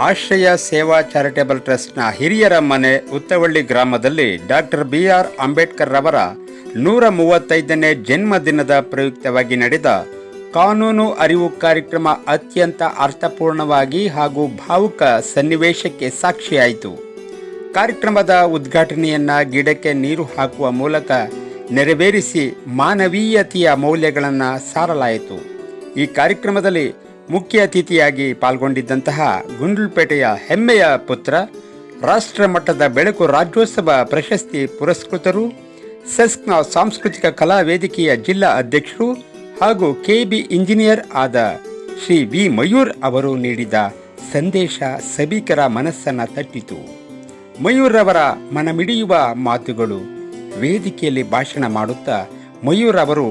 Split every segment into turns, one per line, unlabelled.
ಆಶ್ರಯ ಸೇವಾ ಚಾರಿಟೇಬಲ್ ಟ್ರಸ್ಟ್ನ ಹಿರಿಯರ ಮನೆ ಉತ್ತವಳ್ಳಿ ಗ್ರಾಮದಲ್ಲಿ ಡಾಕ್ಟರ್ BR ಅಂಬೇಡ್ಕರ್ ರವರ 135ನೇ ಜನ್ಮದಿನದ ಪ್ರಯುಕ್ತವಾಗಿ ನಡೆದ ಕಾನೂನು ಅರಿವು ಕಾರ್ಯಕ್ರಮ ಅತ್ಯಂತ ಅರ್ಥಪೂರ್ಣವಾಗಿ ಹಾಗೂ ಭಾವುಕ ಸನ್ನಿವೇಶಕ್ಕೆ ಸಾಕ್ಷಿಯಾಯಿತು. ಕಾರ್ಯಕ್ರಮದ ಉದ್ಘಾಟನೆಯನ್ನ ಗಿಡಕ್ಕೆ ನೀರು ಹಾಕುವ ಮೂಲಕ ನೆರವೇರಿಸಿ ಮಾನವೀಯತೆಯ ಮೌಲ್ಯಗಳನ್ನು ಸಾರಲಾಯಿತು. ಈ ಕಾರ್ಯಕ್ರಮದಲ್ಲಿ ಮುಖ್ಯ ಅತಿಥಿಯಾಗಿ ಪಾಲ್ಗೊಂಡಿದ್ದಂತಹ ಗುಂಡ್ಲುಪೇಟೆಯ ಹೆಮ್ಮೆಯ ಪುತ್ರ, ರಾಷ್ಟ್ರ ಮಟ್ಟದ ಬೆಳಕು ರಾಜ್ಯೋತ್ಸವ ಪ್ರಶಸ್ತಿ ಪುರಸ್ಕೃತರು, ಸೆಸ್ಕ್ನ ಸಾಂಸ್ಕೃತಿಕ ಕಲಾ ವೇದಿಕೆಯ ಜಿಲ್ಲಾ ಅಧ್ಯಕ್ಷರು ಹಾಗೂ KB ಇಂಜಿನಿಯರ್ ಆದ ಶ್ರೀ V ಮಯೂರ್ ಅವರು ನೀಡಿದ ಸಂದೇಶ ಸಭಿಕರ ಮನಸ್ಸನ್ನು ತಟ್ಟಿತು. ಮಯೂರ್ ಅವರ ಮನಮಿಡಿಯುವ ಮಾತುಗಳು. ವೇದಿಕೆಯಲ್ಲಿ ಭಾಷಣ ಮಾಡುತ್ತಾ ಮಯೂರ್ ಅವರು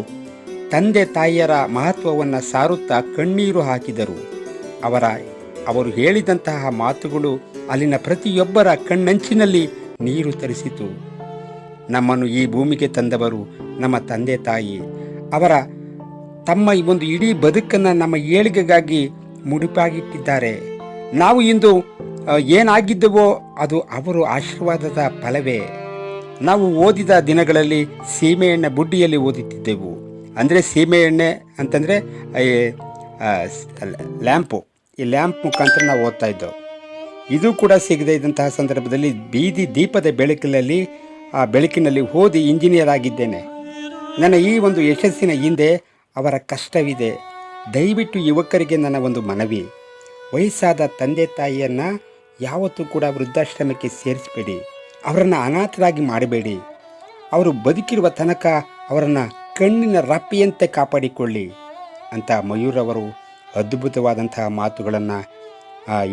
ತಂದೆ ತಾಯಿಯರ ಮಹತ್ವವನ್ನು ಸಾರುತ್ತಾ ಕಣ್ಣೀರು ಹಾಕಿದರು. ಅವರು ಹೇಳಿದಂತಹ ಮಾತುಗಳು ಅಲ್ಲಿನ ಪ್ರತಿಯೊಬ್ಬರ ಕಣ್ಣಂಚಿನಲ್ಲಿ ನೀರು ತರಿಸಿತು. ನಮ್ಮನ್ನು ಈ ಭೂಮಿಗೆ ತಂದವರು ನಮ್ಮ ತಂದೆ ತಾಯಿ. ತಮ್ಮ ಈ ಒಂದು ಇಡೀ ಬದುಕನ್ನು ನಮ್ಮ ಏಳಿಗೆಗಾಗಿ ಮುಡಿಪಾಗಿಟ್ಟಿದ್ದಾರೆ. ನಾವು ಇಂದು ಏನಾಗಿದ್ದವೋ ಅದು ಅವರು ಆಶೀರ್ವಾದದ ಫಲವೇ. ನಾವು ಓದಿದ ದಿನಗಳಲ್ಲಿ ಸೀಮೆಎಣ್ಣೆ ಬುಡ್ಡಿಯಲ್ಲಿ ಓದುತ್ತಿದ್ದೆವು. ಅಂದರೆ ಸೀಮೆಎಣ್ಣೆ ಅಂತಂದರೆ ಲ್ಯಾಂಪು, ಈ ಲ್ಯಾಂಪ್ ಮುಖಾಂತರ ನಾವು ಓದ್ತಾ ಇದ್ದೆವು. ಇದು ಕೂಡ ಸಿಗದೇ ಇದ್ದಂತಹ ಸಂದರ್ಭದಲ್ಲಿ ಬೀದಿ ದೀಪದ ಬೆಳಕಿನಲ್ಲಿ ಓದಿ ಇಂಜಿನಿಯರ್ ಆಗಿದ್ದೇನೆ. ನನ್ನ ಈ ಒಂದು ಯಶಸ್ಸಿನ ಹಿಂದೆ ಅವರ ಕಷ್ಟವಿದೆ. ದಯವಿಟ್ಟು ಯುವಕರಿಗೆ ನನ್ನ ಒಂದು ಮನವಿ, ವಯಸ್ಸಾದ ತಂದೆ ತಾಯಿಯನ್ನು ಯಾವತ್ತೂ ಕೂಡ ವೃದ್ಧಾಶ್ರಮಕ್ಕೆ ಸೇರಿಸಬೇಡಿ, ಅವರನ್ನು ಅನಾಥರಾಗಿ ಮಾಡಬೇಡಿ. ಅವರು ಬದುಕಿರುವ ತನಕ ಅವರನ್ನು ಕಣ್ಣಿನ ರಪ್ಪೆಯಂತೆ ಕಾಪಾಡಿಕೊಳ್ಳಿ ಅಂತ ಮಯೂರ್ ಅವರು ಅದ್ಭುತವಾದಂತಹ ಮಾತುಗಳನ್ನು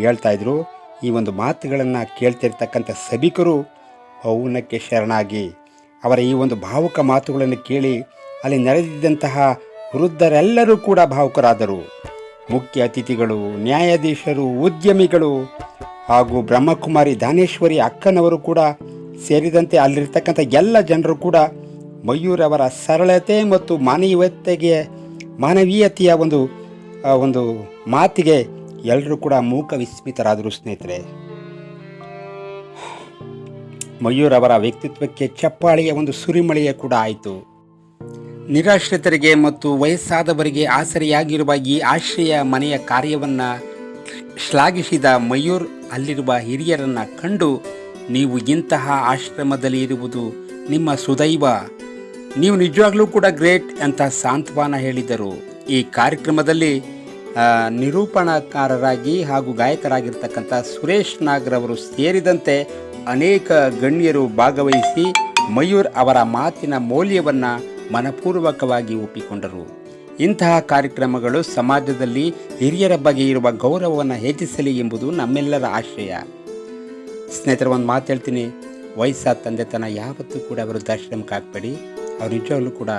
ಹೇಳ್ತಾಯಿದ್ರು. ಈ ಒಂದು ಮಾತುಗಳನ್ನು ಕೇಳ್ತಿರ್ತಕ್ಕಂಥ ಸಭಿಕರು ಮೌನಕ್ಕೆ ಶರಣಾಗಿ ಅವರ ಈ ಒಂದು ಭಾವುಕ ಮಾತುಗಳನ್ನು ಕೇಳಿ ಅಲ್ಲಿ ನೆರೆದಿದ್ದಂತಹ ವೃದ್ಧರೆಲ್ಲರೂ ಕೂಡ ಭಾವುಕರಾದರು. ಮುಖ್ಯ ಅತಿಥಿಗಳು, ನ್ಯಾಯಾಧೀಶರು, ಉದ್ಯಮಿಗಳು ಹಾಗೂ ಬ್ರಹ್ಮಕುಮಾರಿ ದಾನೇಶ್ವರಿ ಅಕ್ಕನವರು ಕೂಡ ಸೇರಿದಂತೆ ಅಲ್ಲಿರ್ತಕ್ಕಂಥ ಎಲ್ಲ ಜನರು ಕೂಡ ಮಯೂರ್ ಅವರ ಸರಳತೆ ಮತ್ತು ಮಾನವೀಯತೆಯ ಒಂದು ಮಾತಿಗೆ ಎಲ್ಲರೂ ಕೂಡ ಮೂಕ ವಿಸ್ಮಿತರಾದರು. ಸ್ನೇಹಿತರೆ, ಮಯೂರ್ ಅವರ ವ್ಯಕ್ತಿತ್ವಕ್ಕೆ ಚಪ್ಪಾಳೆಯ ಒಂದು ಸುರಿಮಳೆಯ ಕೂಡ ಆಯಿತು. ನಿರಾಶ್ರಿತರಿಗೆ ಮತ್ತು ವಯಸ್ಸಾದವರಿಗೆ ಆಸರೆಯಾಗಿರುವ ಈ ಆಶ್ರಯ ಮನೆಯ ಕಾರ್ಯವನ್ನು ಶ್ಲಾಘಿಸಿದ ಮಯೂರ್ ಅಲ್ಲಿರುವ ಹಿರಿಯರನ್ನು ಕಂಡು, ನೀವು ಇಂತಹ ಆಶ್ರಮದಲ್ಲಿ ಇರುವುದು ನಿಮ್ಮ ಸುದೈವ, ನೀವು ನಿಜವಾಗ್ಲೂ ಕೂಡ ಗ್ರೇಟ್ ಅಂತ ಸಾಂತ್ವನ ಹೇಳಿದರು. ಈ ಕಾರ್ಯಕ್ರಮದಲ್ಲಿ ನಿರೂಪಣಾಕಾರರಾಗಿ ಹಾಗೂ ಗಾಯಕರಾಗಿರ್ತಕ್ಕಂಥ ಸುರೇಶ್ ನಾಗ್ರವರು ಸೇರಿದಂತೆ ಅನೇಕ ಗಣ್ಯರು ಭಾಗವಹಿಸಿ ಮಯೂರ್ ಅವರ ಮಾತಿನ ಮೌಲ್ಯವನ್ನು ಮನಪೂರ್ವಕವಾಗಿ ಒಪ್ಪಿಕೊಂಡರು. ಇಂತಹ ಕಾರ್ಯಕ್ರಮಗಳು ಸಮಾಜದಲ್ಲಿ ಹಿರಿಯರ ಬಗ್ಗೆ ಇರುವ ಗೌರವವನ್ನು ಹೆಚ್ಚಿಸಲಿ ಎಂಬುದು ನಮ್ಮೆಲ್ಲರ ಆಶಯ. ಸ್ನೇಹಿತರೆ, ಒಂದು ಮಾತು ಹೇಳ್ತೀನಿ, ವಯಸ್ಸಾದ ತಂದೆತನ ಯಾವತ್ತೂ ಕೂಡ ವೃದ್ಧಾಶ್ರಮಕ್ಕೆ ಹಾಕಬೇಡಿ. ಅವ್ರು ನಿಜವಾಗ್ಲೂ ಕೂಡ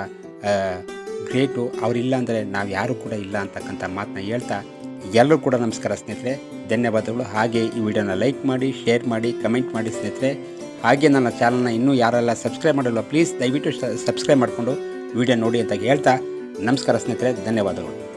ಗ್ರೇಟು. ಅವರಿಲ್ಲ ಅಂದರೆ ನಾವು ಯಾರೂ ಕೂಡ ಇಲ್ಲ ಅಂತಕ್ಕಂಥ ಮಾತನ್ನ ಹೇಳ್ತಾ ಎಲ್ಲರೂ ಕೂಡ ನಮಸ್ಕಾರ ಸ್ನೇಹಿತರೆ, ಧನ್ಯವಾದಗಳು. ಹಾಗೆ ಈ ವಿಡಿಯೋನ ಲೈಕ್ ಮಾಡಿ, ಶೇರ್ ಮಾಡಿ, ಕಮೆಂಟ್ ಮಾಡಿ ಸ್ನೇಹಿತರೆ. ಹಾಗೆ ನನ್ನ ಚಾನಲ್ನ ಇನ್ನೂ ಯಾರೆಲ್ಲ ಸಬ್ಸ್ಕ್ರೈಬ್ ಮಾಡಲ್ಲ ಪ್ಲೀಸ್ ದಯವಿಟ್ಟು ಸಬ್ಸ್ಕ್ರೈಬ್ ಮಾಡಿಕೊಂಡು ವಿಡಿಯೋ ನೋಡಿ ಅಂತ ಹೇಳ್ತಾ ನಮಸ್ಕಾರ ಸ್ನೇಹಿತರೆ, ಧನ್ಯವಾದಗಳು.